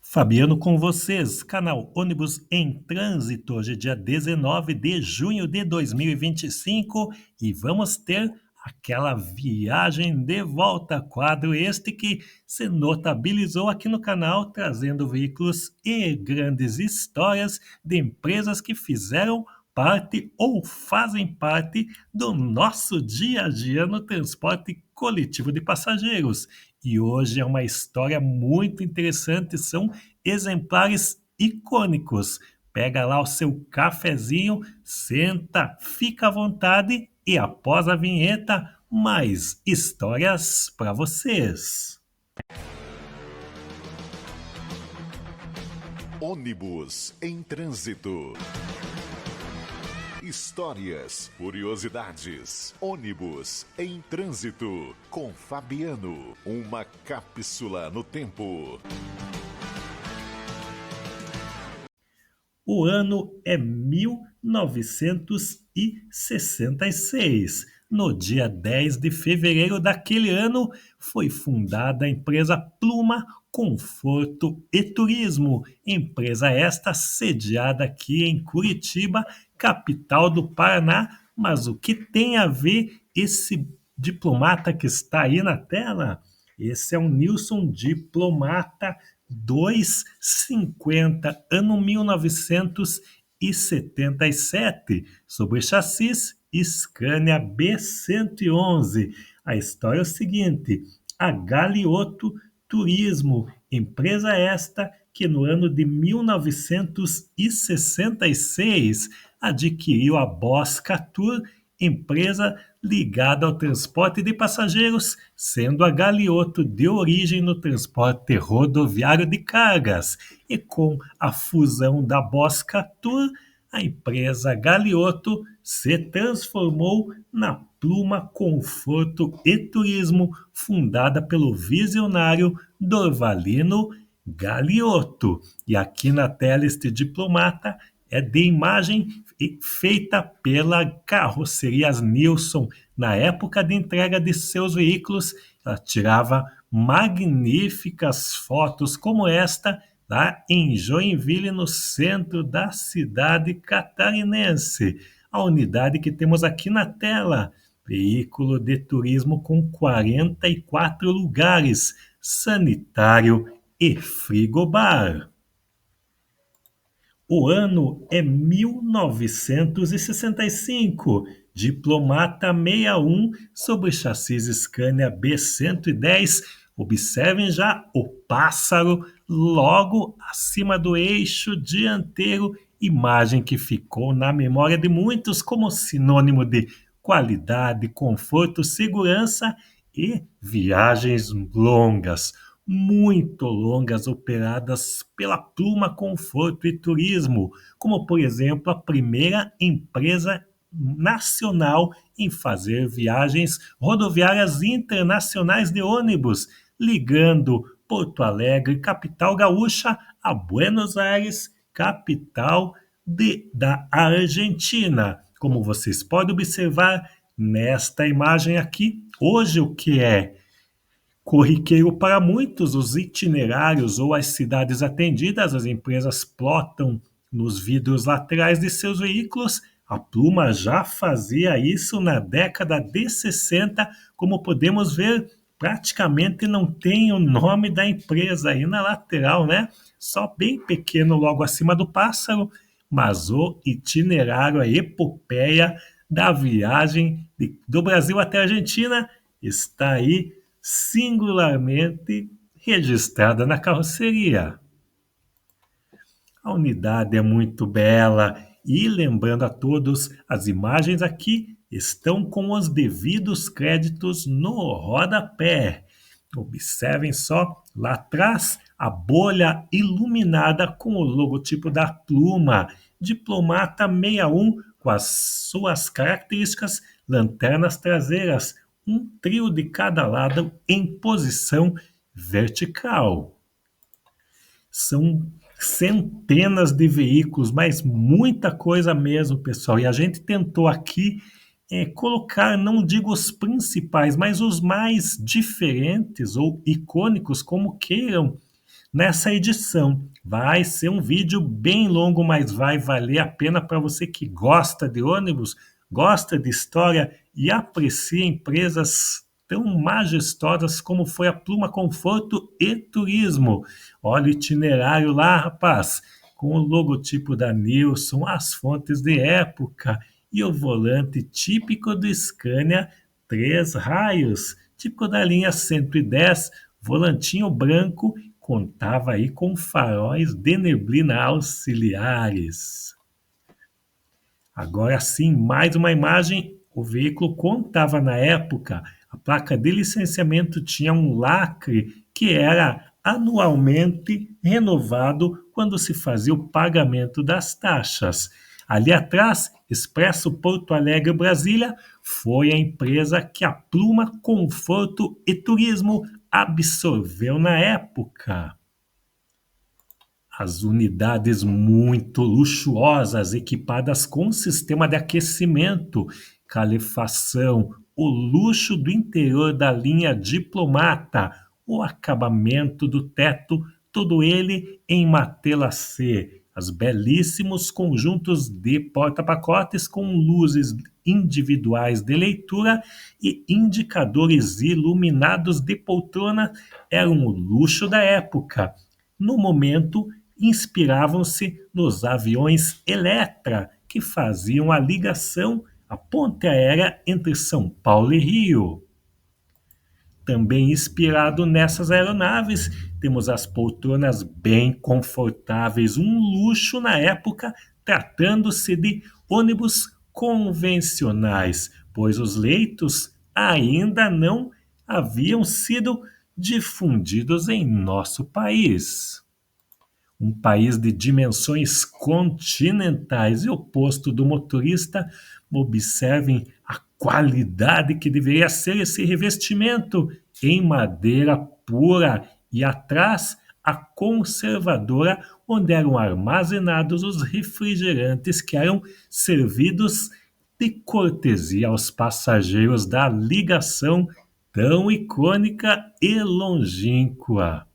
Fabiano com vocês, canal Ônibus em Trânsito. Hoje é dia 19 de junho de 2025 e vamos ter aquela viagem de volta, quadro este que se notabilizou aqui no canal, trazendo veículos e grandes histórias de empresas que fizeram parte ou fazem parte do nosso dia a dia no transporte coletivo de passageiros. E hoje é uma história muito interessante, são exemplares icônicos. Pega lá o seu cafezinho, senta, fica à vontade e após a vinheta, mais histórias para vocês. Ônibus em Trânsito. Histórias, curiosidades. Ônibus em Trânsito. Com Fabiano. Uma cápsula no tempo. O ano é 1966. No dia 10 de fevereiro daquele ano, foi fundada a empresa Pluma Conforto e Turismo, empresa esta sediada aqui em Curitiba, capital do Paraná. Mas o que tem a ver esse diplomata que está aí na tela? Esse é o Nilson Diplomata 250, ano 1977, sobre chassis Scania B111. A história é o seguinte: a Galeotto Turismo, empresa esta que no ano de 1966 adquiriu a Bosca Tour, empresa ligada ao transporte de passageiros, sendo a Galeotto de origem no transporte rodoviário de cargas. E com a fusão da Bosca Tour, a empresa Galeotto se transformou na Pluma Conforto e Turismo, fundada pelo visionário Dorvalino Galeotto. E aqui na tela este diplomata é de imagem feita pela Carrocerias Nilson. Na época de entrega de seus veículos, ela tirava magníficas fotos como esta lá em Joinville, no centro da cidade catarinense. A unidade que temos aqui na tela, veículo de turismo com 44 lugares, sanitário e frigobar. O ano é 1965. Diplomata 61 sobre chassis Scania B110. Observem já o pássaro logo acima do eixo dianteiro, imagem que ficou na memória de muitos como sinônimo de qualidade, conforto, segurança e viagens longas, muito longas, operadas pela Pluma Conforto e Turismo, como por exemplo a primeira empresa nacional em fazer viagens rodoviárias internacionais de ônibus, ligando Porto Alegre, capital gaúcha, a Buenos Aires, capital da Argentina. Como vocês podem observar nesta imagem aqui, hoje o que é corriqueiro para muitos, os itinerários ou as cidades atendidas, as empresas plotam nos vidros laterais de seus veículos. A Pluma já fazia isso na década de 60, como podemos ver, praticamente não tem o nome da empresa aí na lateral, né? Só bem pequeno logo acima do pássaro, mas o itinerário, a epopeia da viagem do Brasil até a Argentina está aí singularmente registrada na carroceria. A unidade é muito bela e, lembrando a todos, as imagens aqui estão com os devidos créditos no rodapé. Observem só, lá atrás, a bolha iluminada com o logotipo da Pluma, Diplomata 61, com as suas características lanternas traseiras, um trio de cada lado em posição vertical. São centenas de veículos, mas muita coisa mesmo, pessoal. E a gente tentou aqui colocar, não digo os principais, mas os mais diferentes ou icônicos, como queiram, nessa edição. Vai ser um vídeo bem longo, mas vai valer a pena para você que gosta de ônibus, gosta de história e aprecia empresas tão majestosas como foi a Pluma Conforto e Turismo. Olha o itinerário lá, rapaz, com o logotipo da Nilson, as fontes de época e o volante típico do Scania 3 raios, típico da linha 110, volantinho branco, contava aí com faróis de neblina auxiliares. Agora sim, mais uma imagem. O veículo contava na época, a placa de licenciamento tinha um lacre que era anualmente renovado quando se fazia o pagamento das taxas. Ali atrás, Expresso Porto Alegre Brasília, foi a empresa que a Pluma Conforto e Turismo absorveu na época. As unidades muito luxuosas, equipadas com sistema de aquecimento, calefação, o luxo do interior da linha Diplomata, o acabamento do teto, todo ele em Matelassé. Os belíssimos conjuntos de porta-pacotes com luzes individuais de leitura e indicadores iluminados de poltrona eram o luxo da época. No momento, inspiravam-se nos aviões Eletra, que faziam a ligação à ponte aérea entre São Paulo e Rio. Também inspirado nessas aeronaves, temos as poltronas bem confortáveis, um luxo na época, tratando-se de ônibus convencionais, pois os leitos ainda não haviam sido difundidos em nosso país. Um país de dimensões continentais e o posto do motorista, observem a qualidade que deveria ser esse revestimento em madeira pura e atrás a conservadora onde eram armazenados os refrigerantes que eram servidos de cortesia aos passageiros da ligação tão icônica e longínqua.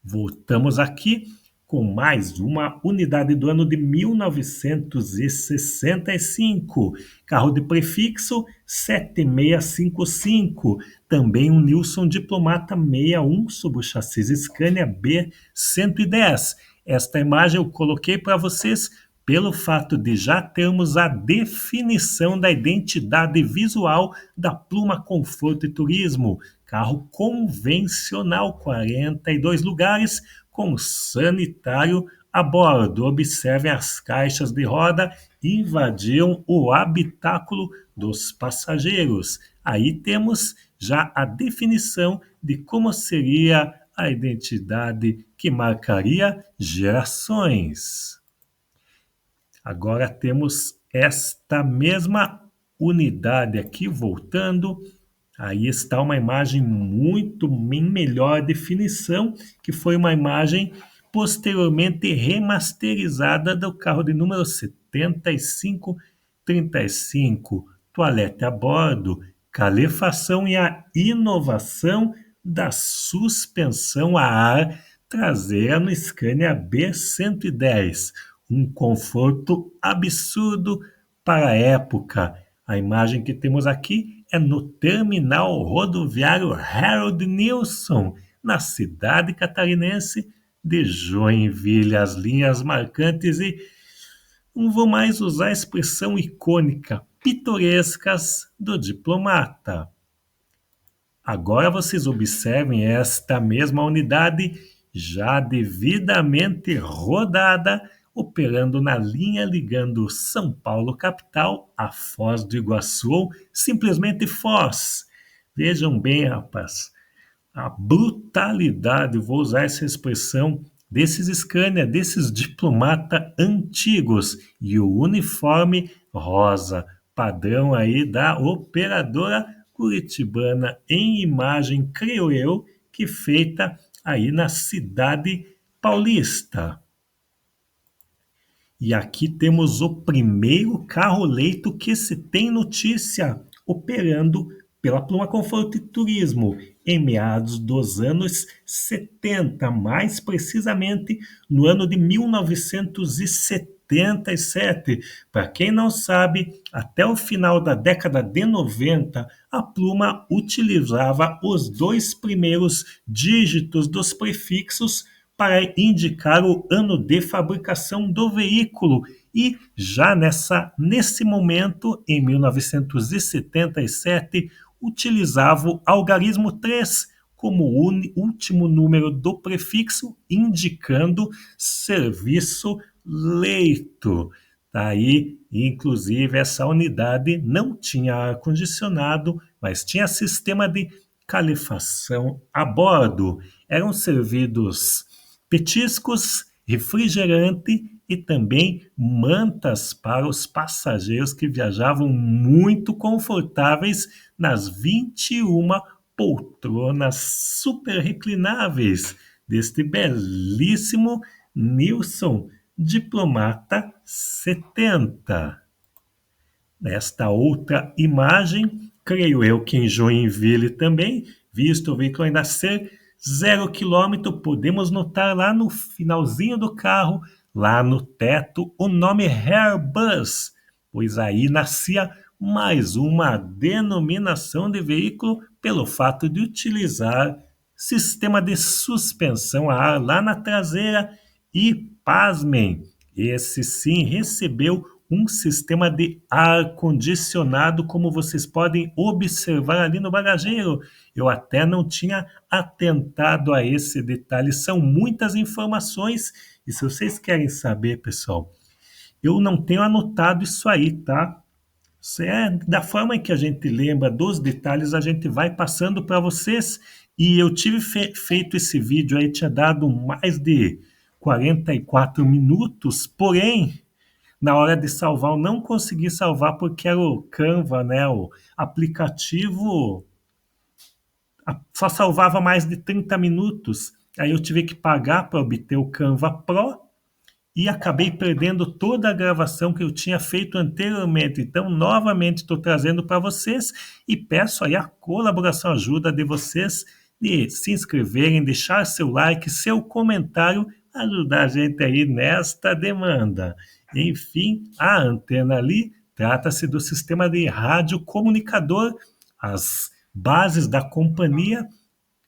Voltamos aqui com mais uma unidade do ano de 1965, carro de prefixo 7655, também um Nilson Diplomata 61 sobre o chassi Scania B110. Esta imagem eu coloquei para vocês pelo fato de já termos a definição da identidade visual da Pluma Conforto e Turismo, carro convencional, 42 lugares, com sanitário a bordo. Observem as caixas de roda invadiam o habitáculo dos passageiros. Aí temos já a definição de como seria a identidade que marcaria gerações. Agora temos esta mesma unidade aqui, voltando. Aí está uma imagem muito em melhor definição, que foi uma imagem posteriormente remasterizada do carro de número 7535. Toalete a bordo, calefação e a inovação da suspensão a ar traseira no Scania B110. Um conforto absurdo para a época. A imagem que temos aqui é no terminal rodoviário Harold Nilson, na cidade catarinense de Joinville. As linhas marcantes e, não vou mais usar a expressão icônica, pitorescas do Diplomata. Agora vocês observem esta mesma unidade já devidamente rodada, operando na linha ligando São Paulo capital a Foz do Iguaçu, ou simplesmente Foz. Vejam bem, rapaz, a brutalidade, vou usar essa expressão, desses Scania, desses Diplomata antigos, e o uniforme rosa, padrão aí da operadora curitibana em imagem, creio eu, que feita aí na cidade paulista. E aqui temos o primeiro carro-leito que se tem notícia, operando pela Pluma Conforto e Turismo em meados dos anos 70, mais precisamente no ano de 1977. Para quem não sabe, até o final da década de 90, a Pluma utilizava os dois primeiros dígitos dos prefixos para indicar o ano de fabricação do veículo. E já nesse momento, em 1977, utilizava o algarismo 3 como último número do prefixo, indicando serviço leito. Daí, inclusive, essa unidade não tinha ar-condicionado, mas tinha sistema de calefação a bordo. Eram servidos petiscos, refrigerante e também mantas para os passageiros que viajavam muito confortáveis nas 21 poltronas super reclináveis deste belíssimo Nilson Diplomata 70. Nesta outra imagem, creio eu que em Joinville também, visto o veículo ainda ser 0 km, podemos notar lá no finalzinho do carro, lá no teto, o nome Airbus, pois aí nascia mais uma denominação de veículo pelo fato de utilizar sistema de suspensão a ar lá na traseira e, pasmem, esse sim recebeu um sistema de ar-condicionado, como vocês podem observar ali no bagageiro. Eu até não tinha atentado a esse detalhe. São muitas informações. E se vocês querem saber, pessoal, eu não tenho anotado isso aí, tá? Isso é da forma que a gente lembra dos detalhes, a gente vai passando para vocês. E eu tive feito esse vídeo aí, tinha dado mais de 44 minutos, porém na hora de salvar, eu não consegui salvar porque era o Canva, né? O aplicativo só salvava mais de 30 minutos. Aí eu tive que pagar para obter o Canva Pro e acabei perdendo toda a gravação que eu tinha feito anteriormente. Então, novamente, estou trazendo para vocês e peço aí a colaboração, a ajuda de vocês de se inscreverem, deixar seu like, seu comentário, ajudar a gente aí nesta demanda. Enfim, a antena ali trata-se do sistema de rádio comunicador. As bases da companhia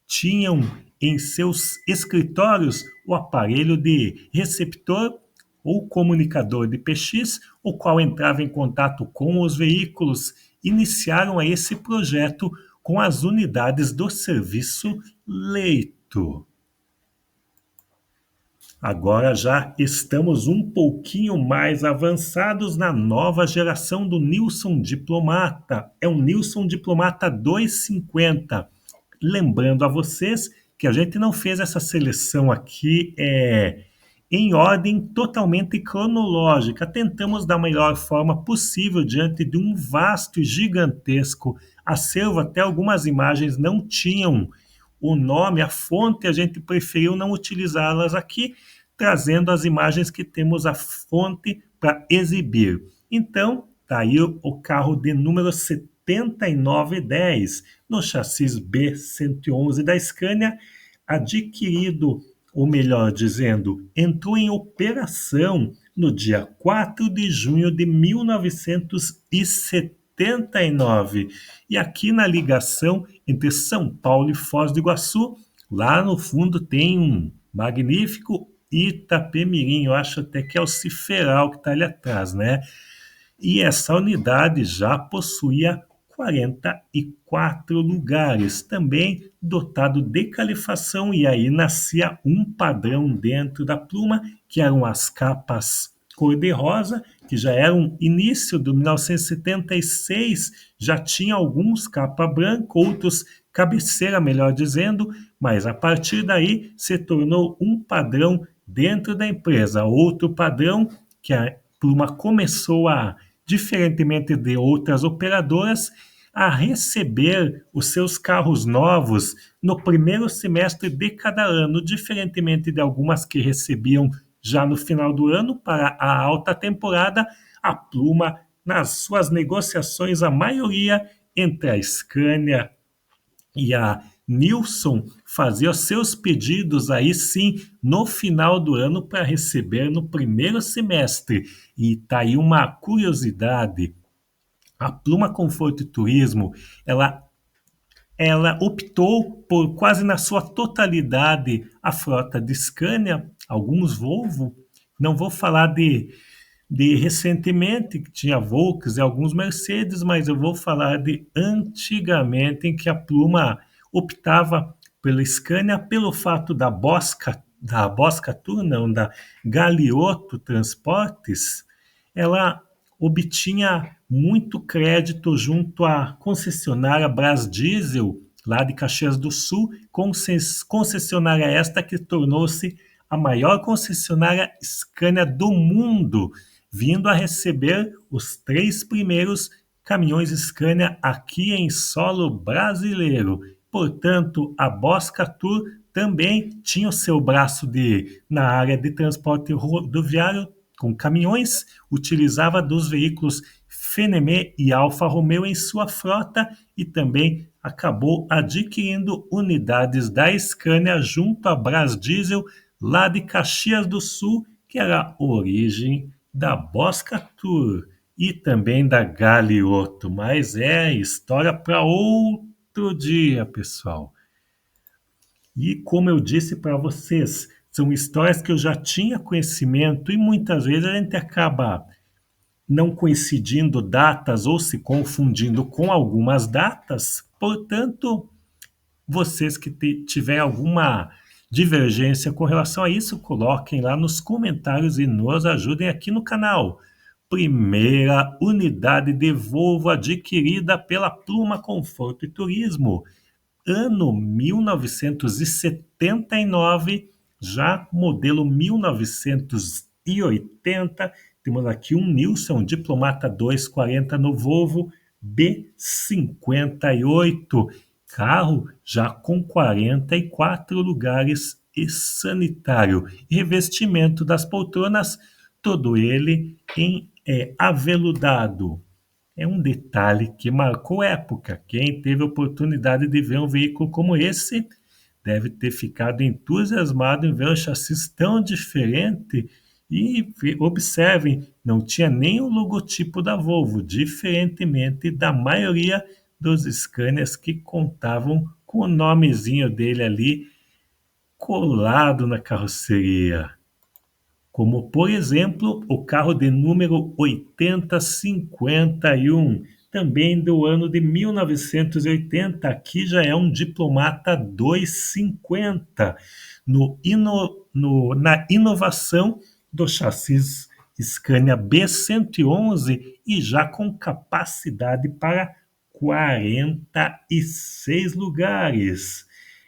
tinham em seus escritórios o aparelho de receptor ou comunicador de PX, o qual entrava em contato com os veículos. Iniciaram esse projeto com as unidades do serviço leito. Agora já estamos um pouquinho mais avançados na nova geração do Nilson Diplomata. É um Nilson Diplomata 250. Lembrando a vocês que a gente não fez essa seleção aqui em ordem totalmente cronológica. Tentamos da melhor forma possível diante de um vasto e gigantesco acervo. Até algumas imagens não tinham o nome, a fonte, a gente preferiu não utilizá-las aqui, trazendo as imagens que temos a fonte para exibir. Então, está aí o carro de número 7910, no chassis B111 da Scania, adquirido, ou melhor dizendo, entrou em operação no dia 4 de junho de 1979. E aqui na ligação entre São Paulo e Foz do Iguaçu, lá no fundo tem um magnífico Itapemirim, eu acho até que é o Ciferal que está ali atrás, né? E essa unidade já possuía 44 lugares, também dotado de calefação, e aí nascia um padrão dentro da Pluma, que eram as capas cor-de-rosa, que já era um início de 1976, já tinha alguns capa branca, outros cabeceira, melhor dizendo, mas a partir daí se tornou um padrão dentro da empresa. Outro padrão que a Pluma começou a, diferentemente de outras operadoras, a receber os seus carros novos no primeiro semestre de cada ano, diferentemente de algumas que recebiam já no final do ano para a alta temporada. A Pluma, nas suas negociações, a maioria entre a Scania e a Nilson fazia os seus pedidos aí sim no final do ano para receber no primeiro semestre. E tá aí uma curiosidade: a Pluma Conforto e Turismo, ela optou por quase na sua totalidade a frota de Scania, alguns Volvo. Não vou falar de recentemente, que tinha Volks e alguns Mercedes, mas eu vou falar de antigamente, em que a Pluma optava pela Scania pelo fato da Bosca Tour, não, da Galiotto Transportes, ela obtinha muito crédito junto à concessionária Brasdiesel, lá de Caxias do Sul, concessionária esta que tornou-se a maior concessionária Scania do mundo, vindo a receber os 3 primeiros caminhões Scania aqui em solo brasileiro. Portanto, a Bosca Tour também tinha o seu braço na área de transporte rodoviário com caminhões, utilizava dos veículos Fenemé e Alfa Romeo em sua frota e também acabou adquirindo unidades da Scania junto à Brasdiesel, lá de Caxias do Sul, que era a origem da Bosca Tour e também da Galiotto. Mas é história para outro dia, pessoal. E como eu disse para vocês, são histórias que eu já tinha conhecimento e muitas vezes a gente acaba não coincidindo datas ou se confundindo com algumas datas. Portanto, vocês que tiverem alguma divergência com relação a isso, coloquem lá nos comentários e nos ajudem aqui no canal. Primeira unidade de Volvo adquirida pela Pluma Conforto e Turismo, ano 1979, já modelo 1980. Temos aqui um Nilson Diplomata 240 no Volvo B58, carro já com 44 lugares e sanitário. Revestimento das poltronas, todo ele em aveludado. É um detalhe que marcou época. Quem teve a oportunidade de ver um veículo como esse deve ter ficado entusiasmado em ver um chassi tão diferente. E observem, não tinha nem o logotipo da Volvo, diferentemente da maioria dos Scanias que contavam com o nomezinho dele ali colado na carroceria. Como, por exemplo, o carro de número 8051, também do ano de 1980. Aqui já é um Diplomata 250, na inovação do chassi Scania B111 e já com capacidade para 46 lugares.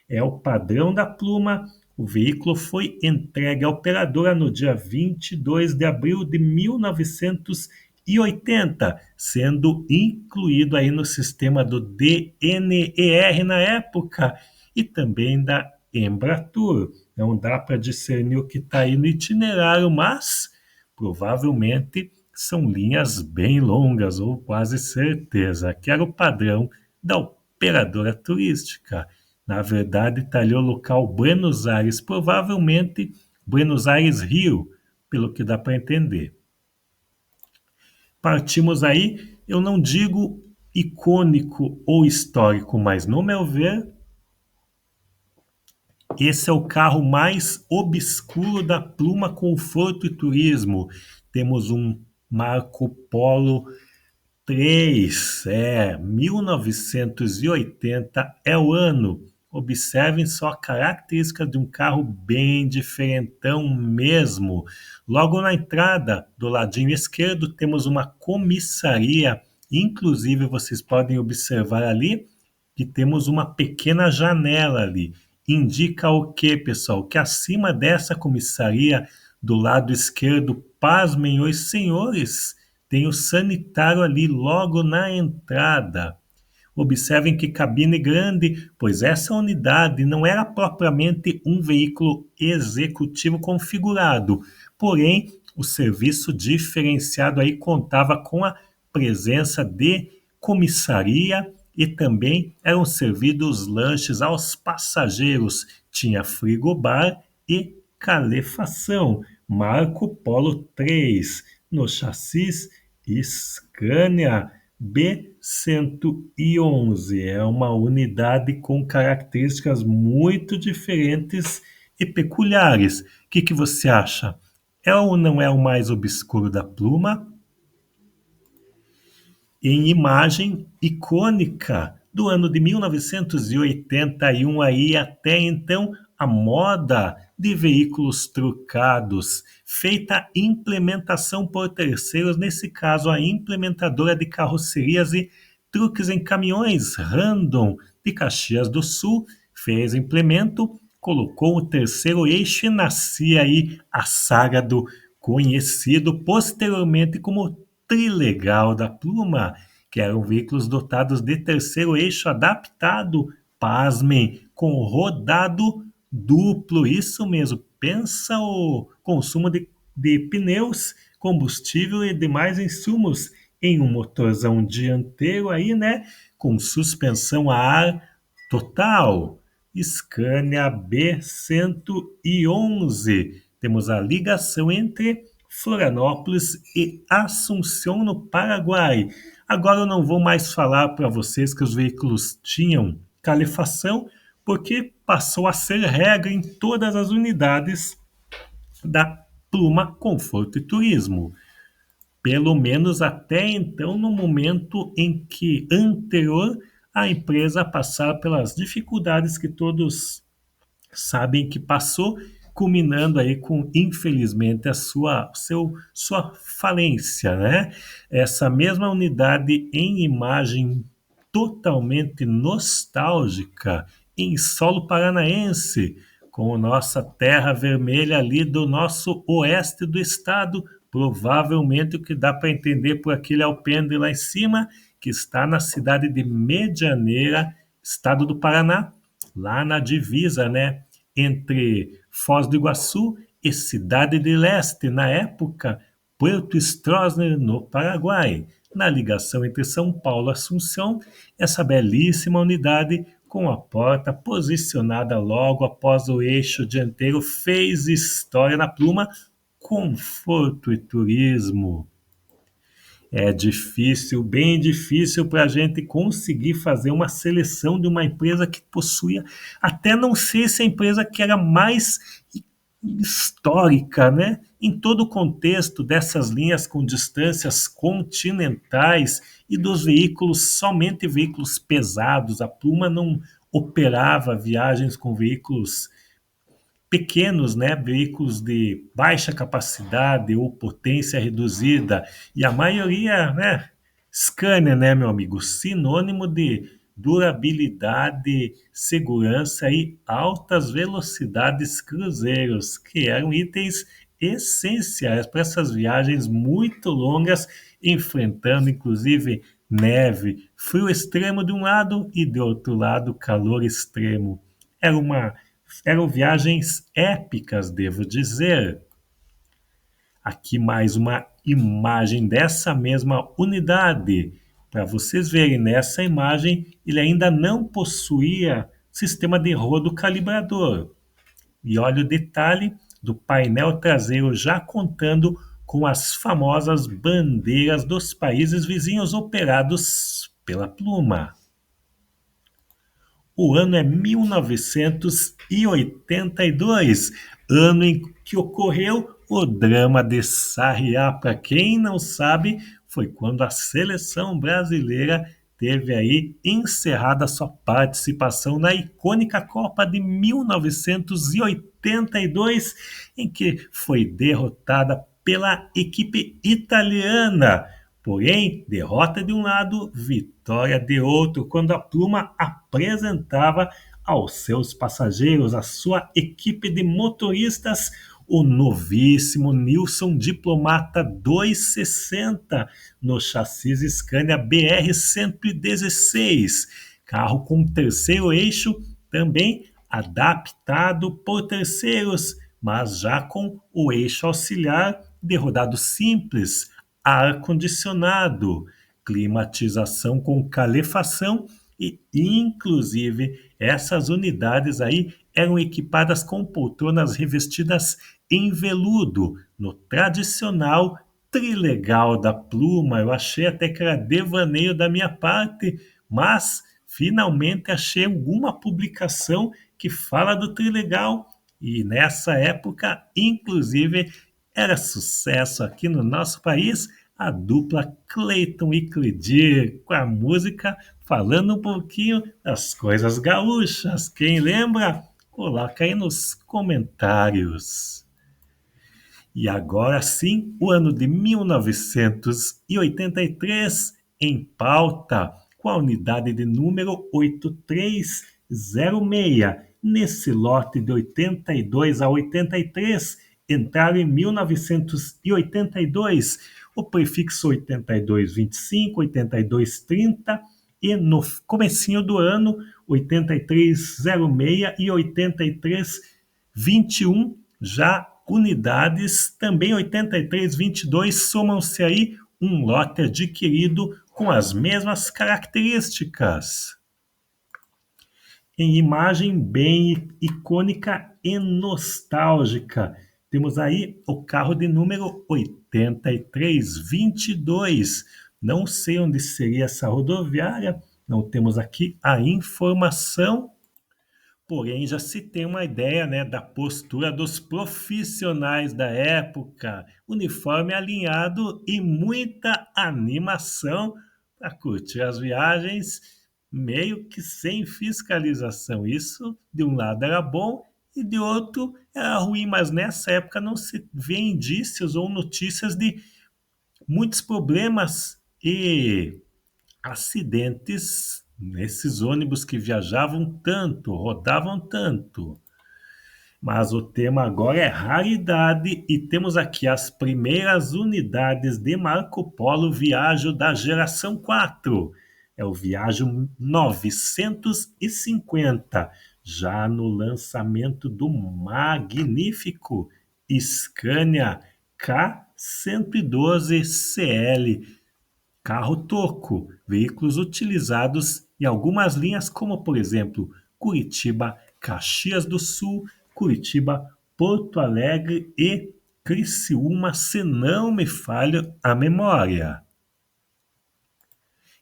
É o padrão da Pluma. O veículo foi entregue à operadora no dia 22 de abril de 1980, sendo incluído aí no sistema do DNER na época e também da Embratur. Não dá para discernir o que está aí no itinerário, mas provavelmente são linhas bem longas, ou quase certeza, que era o padrão da operadora turística. Na verdade, está ali o local Buenos Aires, provavelmente Buenos Aires Rio, pelo que dá para entender. Partimos aí, eu não digo icônico ou histórico, mas no meu ver, esse é o carro mais obscuro da Pluma Conforto e Turismo. Temos um Marco Polo 3, 1980 é o ano. Observem só a característica de um carro bem diferentão mesmo. Logo na entrada, do ladinho esquerdo, temos uma comissaria. Inclusive, vocês podem observar ali que temos uma pequena janela ali. Indica o que, pessoal? Que acima dessa comissaria, do lado esquerdo, pasmem os senhores, tem o sanitário ali logo na entrada. Observem que cabine grande, pois essa unidade não era propriamente um veículo executivo configurado, porém o serviço diferenciado aí contava com a presença de comissaria e também eram servidos lanches aos passageiros. Tinha frigobar e calefação. Marco Polo 3, no chassis Scania B111. É uma unidade com características muito diferentes e peculiares. O que você acha? É ou não é o mais obscuro da Pluma? Em imagem icônica do ano de 1981 aí até então a moda de veículos trucados, feita a implementação por terceiros, nesse caso a implementadora de carrocerias e truques em caminhões Randon de Caxias do Sul fez o implemento, colocou o terceiro eixo e nascia aí a saga do conhecido posteriormente como Trilegal da Pluma, que eram veículos dotados de terceiro eixo adaptado, pasmem, com rodado duplo. Isso mesmo, pensa o consumo de pneus, combustível e demais insumos em um motorzão dianteiro aí, né, com suspensão a ar total. Scania B111. Temos a ligação entre Florianópolis e Assunção, no Paraguai. Agora eu não vou mais falar para vocês que os veículos tinham calefação, porque passou a ser regra em todas as unidades da Pluma Conforto e Turismo. Pelo menos até então, no momento em que anterior a empresa passar pelas dificuldades que todos sabem que passou, culminando aí com, infelizmente, sua falência, né? Essa mesma unidade em imagem totalmente nostálgica, em solo paranaense, com nossa terra vermelha ali do nosso oeste do estado, provavelmente o que dá para entender por aquele alpendre lá em cima, que está na cidade de Medianeira, estado do Paraná, lá na divisa, né, entre Foz do Iguaçu e Cidade de Leste, na época, Puerto Stroessner, no Paraguai. Na ligação entre São Paulo e Assunção, essa belíssima unidade, com a porta posicionada logo após o eixo dianteiro, fez história na Pluma, conforto e turismo. É difícil, bem difícil para a gente conseguir fazer uma seleção de uma empresa que possuía, até não sei se a empresa que era mais histórica, né? Em todo o contexto dessas linhas com distâncias continentais e dos veículos, somente veículos pesados. A Pluma não operava viagens com veículos pequenos, né, veículos de baixa capacidade ou potência reduzida, e a maioria, né, Scania, né, meu amigo, sinônimo de durabilidade, segurança e altas velocidades cruzeiros, que eram itens essenciais para essas viagens muito longas, enfrentando inclusive neve, frio extremo de um lado e de outro lado calor extremo. Eram viagens épicas, devo dizer. Aqui mais uma imagem dessa mesma unidade. Para vocês verem, nessa imagem ele ainda não possuía sistema de rodo calibrador. E olha o detalhe do painel traseiro já contando com as famosas bandeiras dos países vizinhos operados pela Pluma. O ano é 1982, ano em que ocorreu o drama de Sarriá. Para quem não sabe, foi quando a seleção brasileira teve aí encerrada sua participação na icônica Copa de 1982, em que foi derrotada pela equipe italiana. Porém, derrota de um lado, vitória de outro, quando a Pluma apresentava aos seus passageiros, a sua equipe de motoristas, o novíssimo Nilson Diplomata 260 no chassis Scania BR-116, carro com terceiro eixo, também adaptado por terceiros, mas já com o eixo auxiliar de rodado simples, ar-condicionado, climatização com calefação e, inclusive, essas unidades aí eram equipadas com poltronas revestidas em veludo, no tradicional trilegal da pluma. Eu achei até que era devaneio da minha parte, mas finalmente achei alguma publicação que fala do trilegal e nessa época, inclusive, era sucesso aqui no nosso país a dupla Cleiton e Cledir com a música falando um pouquinho das coisas gaúchas. Quem lembra? Coloca aí nos comentários. E agora sim, o ano de 1983 em pauta, com a unidade de número 8306. Nesse lote de 82 a 83, entraram em 1982 o prefixo 8225, 8230 e no comecinho do ano 8306 e 8321 já unidades, também 8322, somam-se aí um lote adquirido com as mesmas características. Em imagem bem icônica e nostálgica, temos aí o carro de número 8322. Não sei onde seria essa rodoviária, não temos aqui a informação. Porém, já se tem uma ideia, né, da postura dos profissionais da época. Uniforme alinhado e muita animação para curtir as viagens, meio que sem fiscalização. Isso, de um lado, era bom e de outro era ruim, mas nessa época não se vê indícios ou notícias de muitos problemas e acidentes nesses ônibus que viajavam tanto, rodavam tanto. Mas o tema agora é raridade e temos aqui as primeiras unidades de Marco Polo Viaggio da geração 4. É o Viaggio 950, já no lançamento do magnífico Scania K112 CL, carro toco, veículos utilizados em algumas linhas como, por exemplo, Curitiba, Caxias do Sul, Curitiba, Porto Alegre e Criciúma, se não me falha a memória.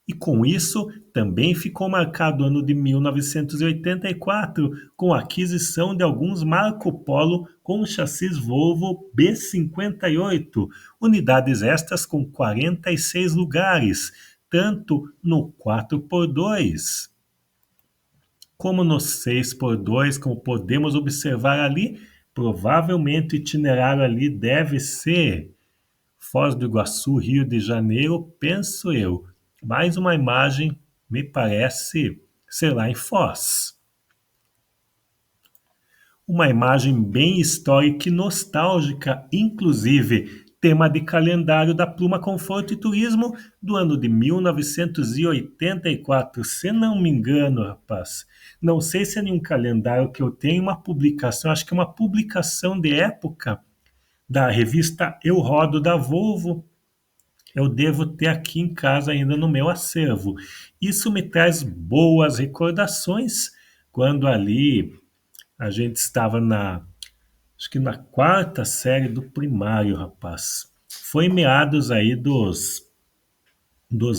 E com isso, também ficou marcado o ano de 1984, com a aquisição de alguns Marco Polo com chassis Volvo B58, unidades estas com 46 lugares, tanto no 4x2 como no 6x2, como podemos observar ali. Provavelmente o itinerário ali deve ser Foz do Iguaçu, Rio de Janeiro, penso eu. Mais uma imagem, me parece, ser lá em Foz. Uma imagem bem histórica e nostálgica, inclusive tema de calendário da Pluma Conforto e Turismo do ano de 1984, se não me engano, rapaz. Não sei se é nenhum calendário que eu tenho, uma publicação, acho que é uma publicação de época da revista Eu Rodo da Volvo. Eu devo ter aqui em casa ainda no meu acervo. Isso me traz boas recordações quando ali a gente estava acho que na quarta série do primário, rapaz. Foi meados aí dos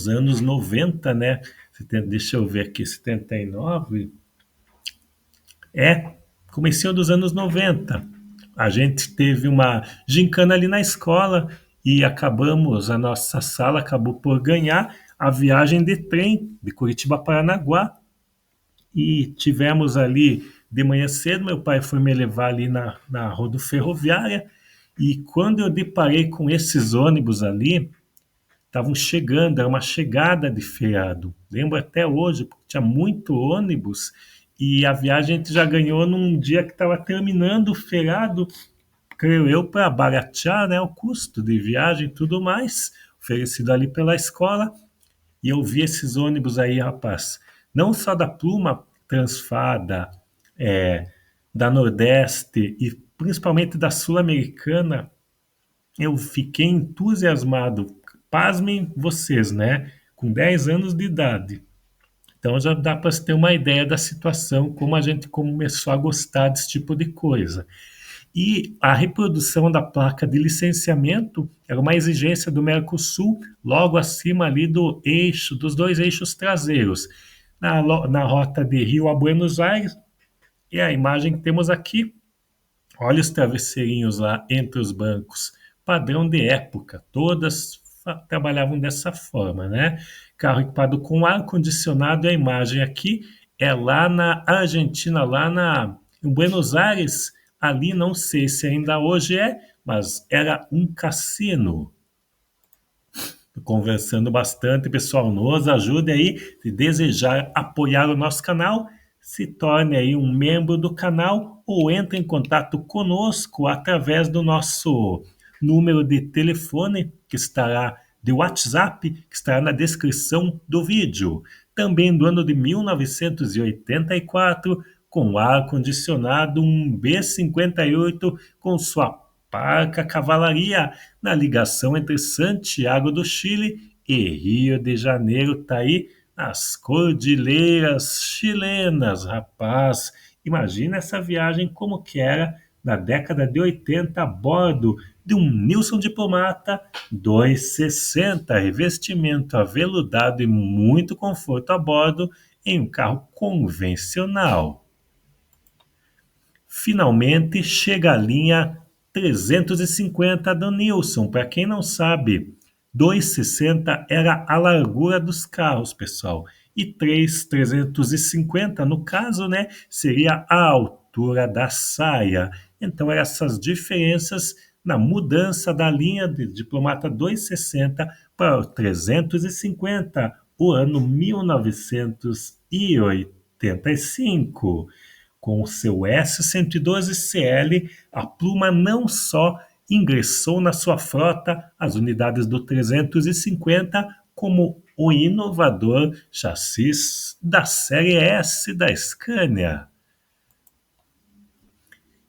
anos 90, né? Deixa eu ver aqui, 79. Comecinho dos anos 90. A gente teve uma gincana ali na escola e a nossa sala acabou por ganhar a viagem de trem de Curitiba a Paranaguá. E tivemos ali de manhã cedo, meu pai foi me levar ali na rodoferroviária e quando eu deparei com esses ônibus ali, estavam chegando, era uma chegada de feriado. Lembro até hoje, porque tinha muito ônibus e a viagem a gente já ganhou num dia que estava terminando o feriado, creio eu, para baratear, né, o custo de viagem e tudo mais, oferecido ali pela escola. E eu vi esses ônibus aí, rapaz, não só da Pluma Transfada, da Nordeste e principalmente da Sul-Americana, eu fiquei entusiasmado. Pasmem vocês, né? com 10 anos de idade. Então já dá para se ter uma ideia da situação, como a gente começou a gostar desse tipo de coisa. E a reprodução da placa de licenciamento era uma exigência do Mercosul, logo acima ali do eixo, dos dois eixos traseiros, na rota de Rio a Buenos Aires. E a imagem que temos aqui, olha os travesseirinhos lá entre os bancos, padrão de época, todas trabalhavam dessa forma, né? Carro equipado com ar-condicionado, e a imagem aqui é lá na Argentina, em Buenos Aires, ali não sei se ainda hoje é, mas era um cassino. Conversando bastante, pessoal, nos ajude aí. Se desejar apoiar o nosso canal, se torne aí um membro do canal ou entre em contato conosco através do nosso número de telefone de WhatsApp, que estará na descrição do vídeo. Também do ano de 1984, com ar-condicionado, um B-58 com sua parca cavalaria na ligação entre Santiago do Chile e Rio de Janeiro. Tá aí as cordilheiras chilenas, rapaz. Imagina essa viagem como que era na década de 80 a bordo de um Nilson Diplomata 260, revestimento aveludado e muito conforto a bordo em um carro convencional. Finalmente chega a linha 350 do Nilson. Para quem não sabe, 260 era a largura dos carros, pessoal. E 350, no caso, né, seria a altura da saia. Então, eram essas diferenças na mudança da linha de Diplomata 260 para o 350, o ano 1985. Com o seu S-112CL, a Pluma não só ingressou na sua frota as unidades do 350, como o inovador chassis da série S da Scania.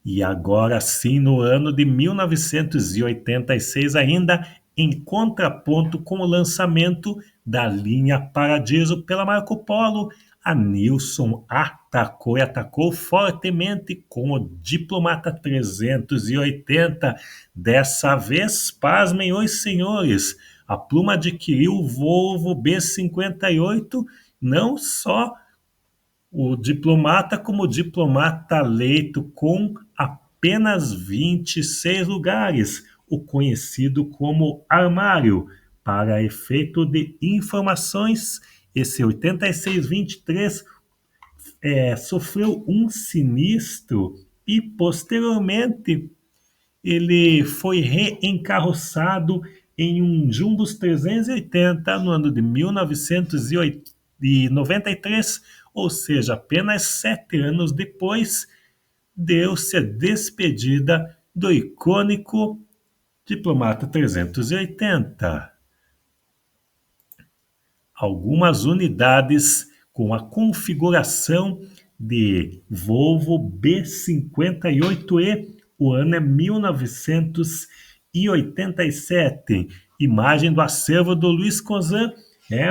E agora sim, no ano de 1986, ainda em contraponto com o lançamento da linha Paradiso pela Marco Polo, a Nilson atacou e atacou fortemente com o Diplomata 380. Dessa vez, pasmem os senhores, a Pluma adquiriu o Volvo B58, não só o Diplomata como o Diplomata Leito, com apenas 26 lugares, o conhecido como armário. Para efeito de informações, esse 8623 sofreu um sinistro e posteriormente ele foi reencarroçado em um Jumbos 380 no ano de 1993, ou seja, apenas 7 anos depois, deu-se a despedida do icônico Diplomata 380. Algumas unidades com a configuração de Volvo B58E, o ano é 1987. Imagem do acervo do Luiz Cozan,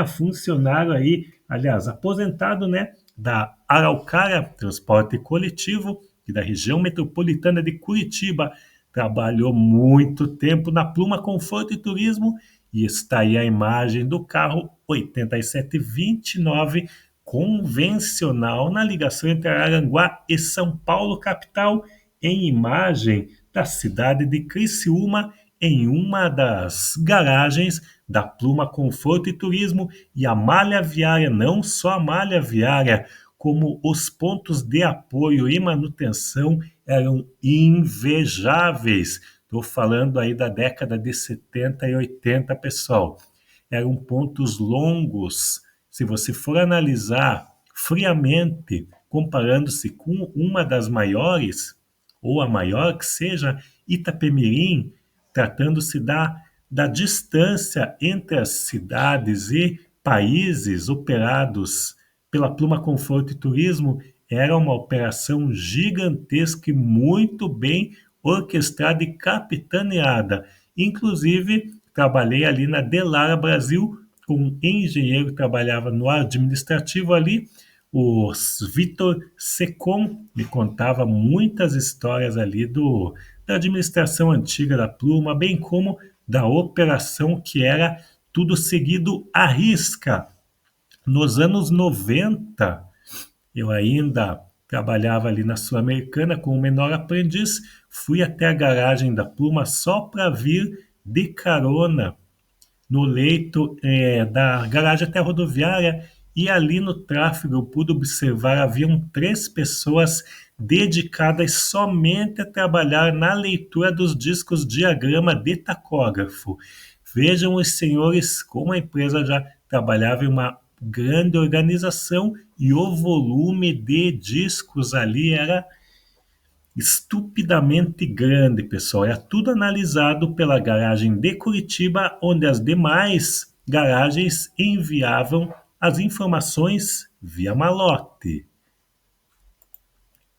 funcionário aí, aliás, aposentado, né, da Araucária Transporte Coletivo e da região metropolitana de Curitiba. Trabalhou muito tempo na Pluma Conforto e Turismo e está aí a imagem do carro 8729 convencional na ligação entre Araranguá e São Paulo capital, em imagem da cidade de Criciúma, em uma das garagens da Pluma Conforto e Turismo. E a malha viária, não só a malha viária, como os pontos de apoio e manutenção eram invejáveis. Estou falando aí da década de 70 e 80, pessoal. Eram pontos longos. Se você for analisar friamente, comparando-se com uma das maiores, ou a maior que seja, Itapemirim, tratando-se da distância entre as cidades e países operados pela Pluma Conforto e Turismo, era uma operação gigantesca e muito bem orquestrada e capitaneada. Inclusive, trabalhei ali na Delara Brasil como engenheiro, trabalhava no administrativo ali. O Vitor Secom me contava muitas histórias ali da administração antiga da Pluma, bem como da operação que era tudo seguido à risca. Nos anos 90, eu ainda trabalhava ali na Sul-Americana como menor aprendiz, fui até a garagem da Pluma só para vir de carona no leito da garagem até a rodoviária, e ali no tráfego eu pude observar, haviam 3 pessoas dedicadas somente a trabalhar na leitura dos discos diagrama de tacógrafo. Vejam os senhores como a empresa já trabalhava em uma grande organização e o volume de discos ali era estupidamente grande, pessoal. É tudo analisado pela garagem de Curitiba, onde as demais garagens enviavam as informações via malote.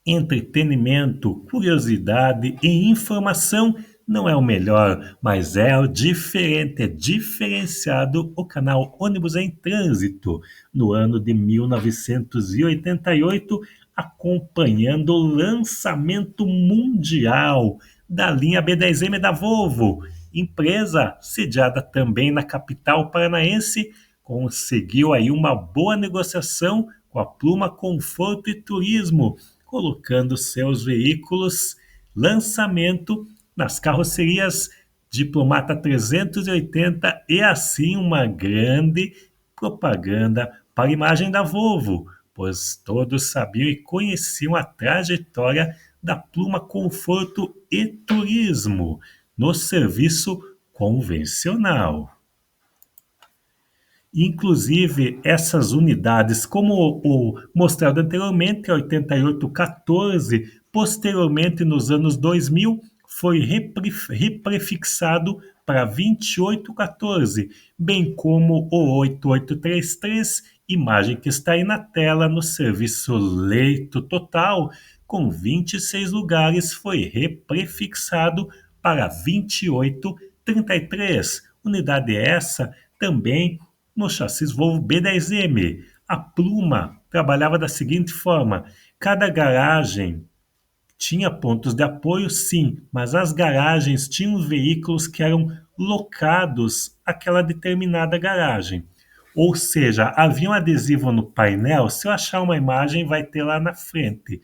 Entretenimento, curiosidade e informação não é o melhor, mas é o diferente, é diferenciado o canal Ônibus em Trânsito, no ano de 1988, acompanhando o lançamento mundial da linha B10M da Volvo, empresa sediada também na capital paranaense, conseguiu aí uma boa negociação com a Pluma Conforto e Turismo, colocando seus veículos lançamento nas carrocerias Diplomata 380 e assim uma grande propaganda para a imagem da Volvo, pois todos sabiam e conheciam a trajetória da Pluma Conforto e Turismo no serviço convencional. Inclusive, essas unidades, como o mostrado anteriormente, 8814, posteriormente nos anos 2000, foi reprefixado para 2814, bem como o 8833, imagem que está aí na tela no serviço Leito Total, com 26 lugares, foi reprefixado para 2833. Unidade essa também no chassis Volvo B10M. A Pluma trabalhava da seguinte forma: cada garagem tinha pontos de apoio, sim, mas as garagens tinham veículos que eram locados àquela determinada garagem. Ou seja, havia um adesivo no painel, se eu achar uma imagem, vai ter lá na frente,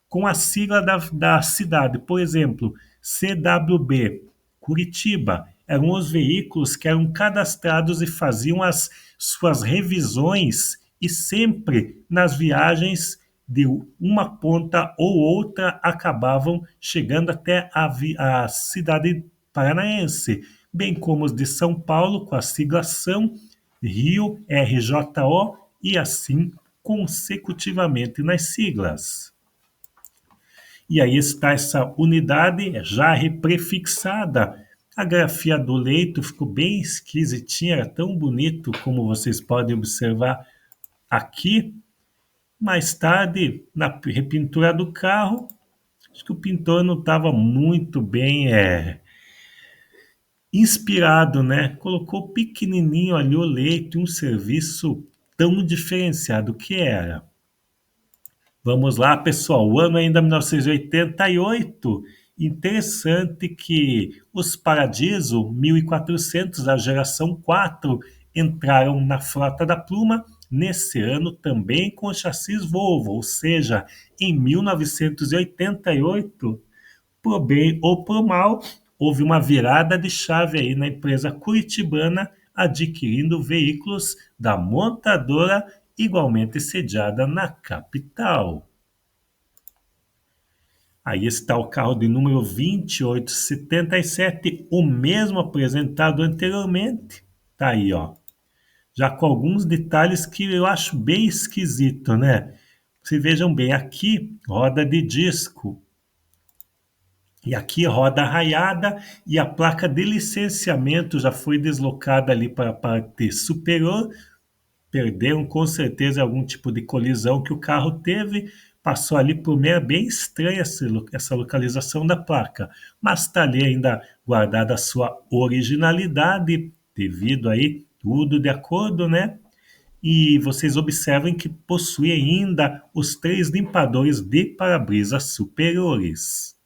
com a sigla da cidade, por exemplo, CWB, Curitiba. Eram os veículos que eram cadastrados e faziam as suas revisões, e sempre nas viagens de uma ponta ou outra acabavam chegando até a cidade paranaense, bem como os de São Paulo, com a sigla São, Rio, RJO, e assim consecutivamente nas siglas. E aí está essa unidade já reprefixada. A grafia do leito ficou bem esquisitinha, era tão bonito como vocês podem observar aqui. Mais tarde, na repintura do carro, acho que o pintor não estava muito bem inspirado, né? Colocou pequenininho ali o leito e um serviço tão diferenciado que era. Vamos lá, pessoal. O ano ainda 1988. Interessante que os Paradiso 1400, a geração 4, entraram na frota da Pluma nesse ano também com chassis Volvo, ou seja, em 1988, por bem ou por mal, houve uma virada de chave aí na empresa curitibana, adquirindo veículos da montadora igualmente sediada na capital. Aí está o carro de número 2877, o mesmo apresentado anteriormente. Tá aí, ó. Já com alguns detalhes que eu acho bem esquisito, né? Vocês vejam bem, aqui roda de disco. E aqui roda raiada e a placa de licenciamento já foi deslocada ali para a parte superior. Perderam com certeza algum tipo de colisão que o carro teve, passou ali por meio, bem estranha essa localização da placa, mas está ali ainda guardada a sua originalidade, devido aí tudo de acordo, né? E vocês observem que possui ainda os 3 limpadores de para-brisa superiores.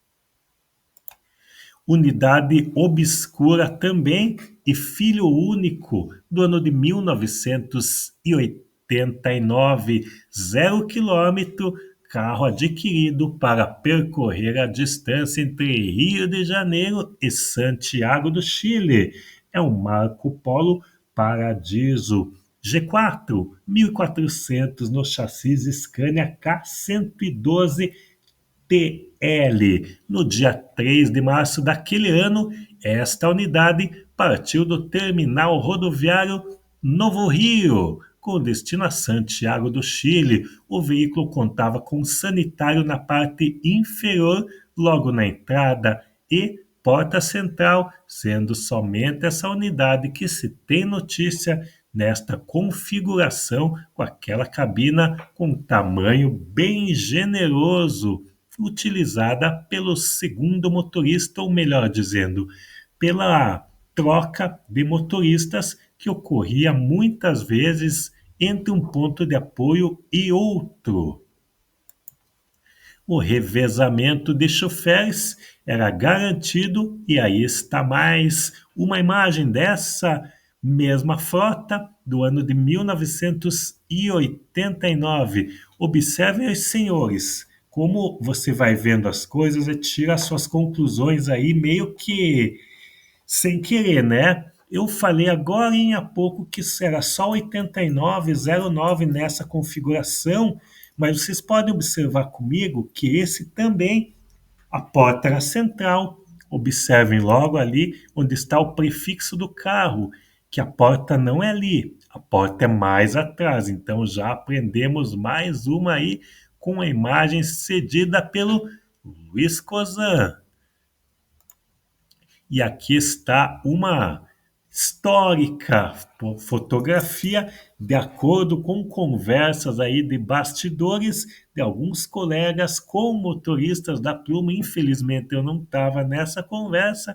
Unidade obscura também e filho único do ano de 1989, 0 km, carro adquirido para percorrer a distância entre Rio de Janeiro e Santiago do Chile. É um Marco Polo Paradiso G4, 1400 no chassi Scania K112 TL. No dia 3 de março daquele ano, esta unidade partiu do terminal rodoviário Novo Rio, com destino a Santiago do Chile. O veículo contava com sanitário na parte inferior, logo na entrada, e porta central, sendo somente essa unidade que se tem notícia nesta configuração, com aquela cabina com tamanho bem generoso, utilizada pelo segundo motorista, ou melhor dizendo, pela troca de motoristas que ocorria muitas vezes entre um ponto de apoio e outro. O revezamento de choferes era garantido, e aí está mais uma imagem dessa mesma frota do ano de 1989. Observem os senhores, como você vai vendo as coisas e tira as suas conclusões aí meio que sem querer, né? Eu falei agora há pouco que será só 8909 nessa configuração, mas vocês podem observar comigo que esse também, a porta era central. Observem logo ali onde está o prefixo do carro, que a porta não é ali, a porta é mais atrás. Então já aprendemos mais uma aí com a imagem cedida pelo Luiz Cozan. E aqui está uma histórica fotografia de acordo com conversas aí de bastidores de alguns colegas com motoristas da Pluma. Infelizmente eu não estava nessa conversa.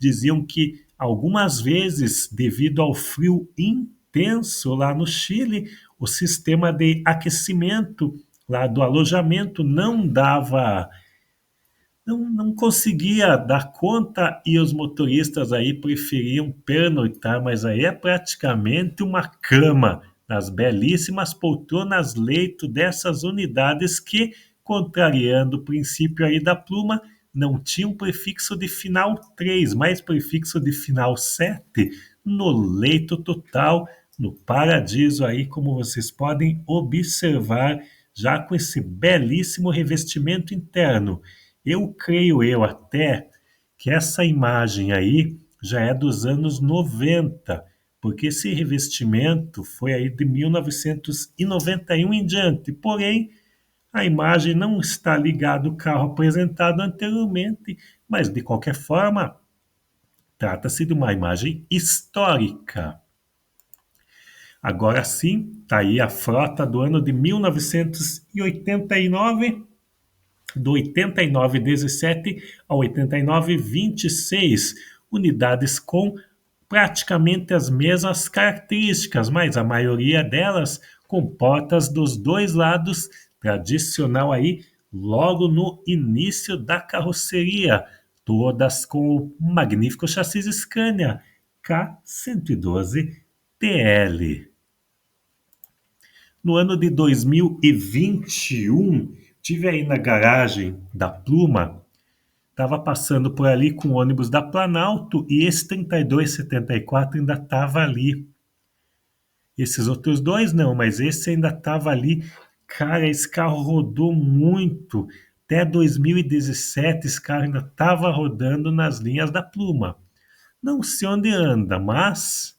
Diziam que algumas vezes, devido ao frio intenso lá no Chile, o sistema de aquecimento lá do alojamento não conseguia dar conta, e os motoristas aí preferiam pernoitar, mas aí é praticamente uma cama nas belíssimas poltronas leito dessas unidades que, contrariando o princípio aí da Pluma, não tinha um prefixo de final 3, mas prefixo de final 7 no leito total, no Paradiso aí, como vocês podem observar, já com esse belíssimo revestimento interno. Eu creio até que essa imagem aí já é dos anos 90, porque esse revestimento foi aí de 1991 em diante. Porém, a imagem não está ligada ao carro apresentado anteriormente, mas de qualquer forma, trata-se de uma imagem histórica. Agora sim, está aí a frota do ano de 1989, do 8917 ao 8926, unidades com praticamente as mesmas características, mas a maioria delas com portas dos dois lados, tradicional aí, logo no início da carroceria, todas com o magnífico chassi Scania K112 TL. No ano de 2021, tive aí na garagem da Pluma, estava passando por ali com o ônibus da Planalto, e esse 3274 ainda estava ali. Esses outros dois não, mas esse ainda estava ali. Cara, esse carro rodou muito. Até 2017 esse carro ainda estava rodando nas linhas da Pluma. Não sei onde anda, mas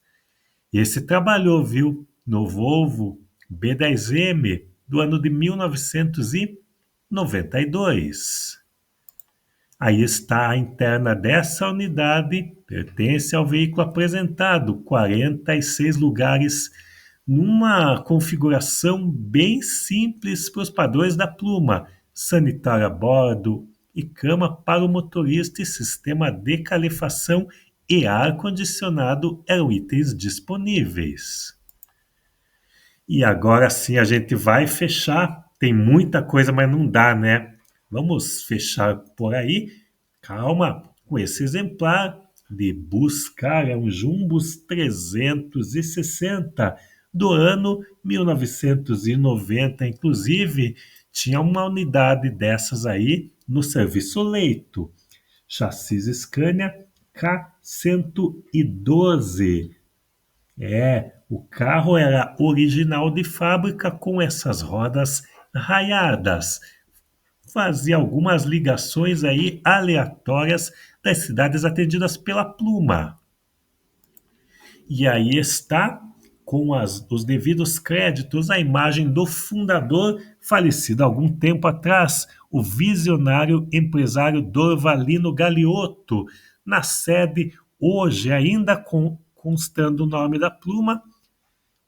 esse trabalhou, viu? No Volvo B10M do ano de 1992. Aí está a interna dessa unidade, pertence ao veículo apresentado, 46 lugares, numa configuração bem simples para os padrões da Pluma, sanitário a bordo e cama para o motorista e sistema de calefação e ar-condicionado eram itens disponíveis. E agora sim a gente vai fechar. Tem muita coisa, mas não dá, né? Vamos fechar por aí. Calma, com esse exemplar de Buscar, é um Jumbos 360 do ano 1990. Inclusive, tinha uma unidade dessas aí no serviço leito. Chassis Scania K112. O carro era original de fábrica com essas rodas raiadas. Fazia algumas ligações aí aleatórias das cidades atendidas pela Pluma. E aí está, com os devidos créditos, a imagem do fundador, falecido há algum tempo atrás, o visionário empresário Dorvalino Galiotto, na sede, hoje ainda constando o nome da Pluma,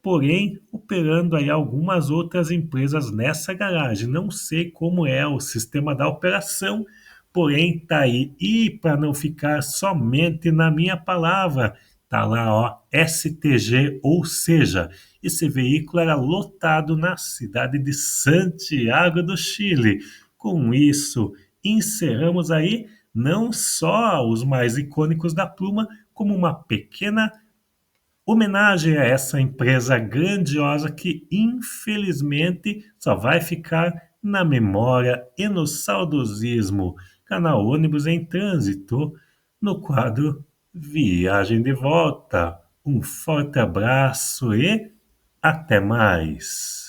porém operando aí algumas outras empresas nessa garagem. Não sei como é o sistema da operação, porém tá aí. E para não ficar somente na minha palavra, tá lá, ó, STG, ou seja, esse veículo era lotado na cidade de Santiago do Chile. Com isso, encerramos aí não só os mais icônicos da Pluma, como uma pequena homenagem a essa empresa grandiosa que infelizmente só vai ficar na memória e no saudosismo. Canal Ônibus em Trânsito, no quadro Viagem de Volta. Um forte abraço e até mais.